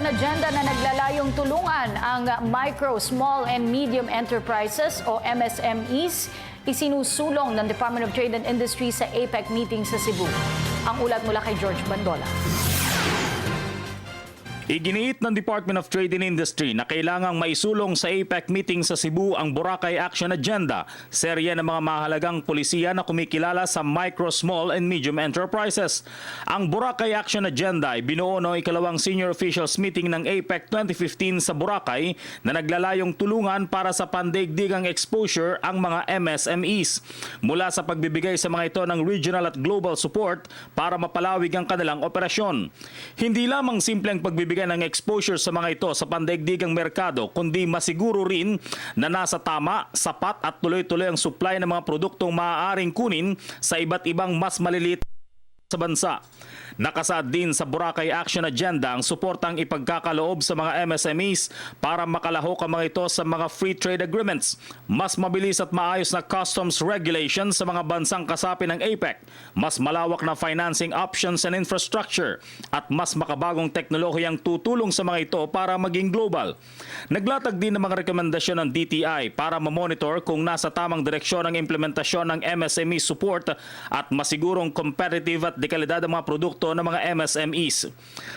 Action Agenda na naglalayong tulungan ang micro, small and medium enterprises o MSMEs isinusulong ng Department of Trade and Industry sa APEC meeting sa Cebu. Ang ulat mula kay George Bandola. Iginiit ng Department of Trade and Industry na kailangang maisulong sa APEC meeting sa Cebu ang Boracay Action Agenda, serye ng mga mahalagang polisiya na kumikilala sa micro, small and medium enterprises. Ang Boracay Action Agenda ay binuo noong ikalawang senior officials meeting ng APEC 2015 sa Boracay na naglalayong tulungan para sa pandaigdigang exposure ang mga MSMEs. Mula sa pagbibigay sa mga ito ng regional at global support para mapalawig ang kanilang operasyon. Hindi lamang simpleng pagbibigay ng exposure sa mga ito sa pandaigdigang merkado, kundi masiguro rin na nasa tama, sapat at tuloy-tuloy ang supply ng mga produktong maaaring kunin sa iba't ibang mas maliliit sa bansa. Nakasaad din sa Boracay Action Agenda ang suportang ipagkakaloob sa mga MSMEs para makalahok ang mga ito sa mga free trade agreements, mas mabilis at maayos na customs regulations sa mga bansang kasapi ng APEC, mas malawak na financing options and infrastructure, at mas makabagong teknolohiyang tutulong sa mga ito para maging global. Naglatag din ng mga rekomendasyon ng DTI para mamonitor kung nasa tamang direksyon ang implementasyon ng MSME support at masigurong competitive at dekalidad ang mga produkto ng mga MSMEs.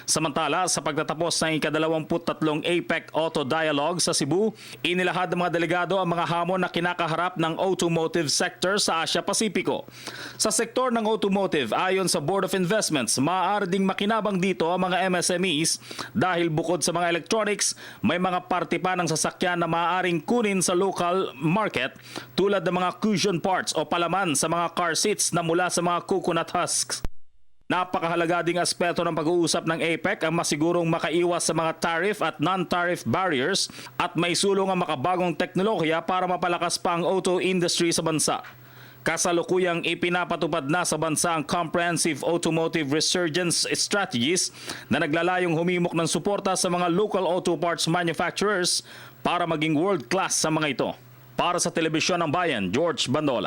Samantala, sa pagtatapos ng ika-23 APEC Auto Dialogue sa Cebu, inilahad ng mga delegado ang mga hamon na kinakaharap ng automotive sector sa Asia-Pasipiko. Sa sektor ng automotive, ayon sa Board of Investments, maaari ding makinabang dito ang mga MSMEs dahil bukod sa mga electronics, may mga parte pa ng sasakyan na maaaring kunin sa local market tulad ng mga cushion parts o palaman sa mga car seats na mula sa mga coconut husks. Napakahalaga ding aspeto ng pag-uusap ng APEC ang masigurong makaiwas sa mga tariff at non-tariff barriers at may sulong ang makabagong teknolohiya para mapalakas pa ang auto industry sa bansa. Kasalukuyang ipinapatupad na sa bansa ang Comprehensive Automotive Resurgence Strategies na naglalayong humimok ng suporta sa mga local auto parts manufacturers para maging world-class sa mga ito. Para sa Telebisyon ng Bayan, George Bandola.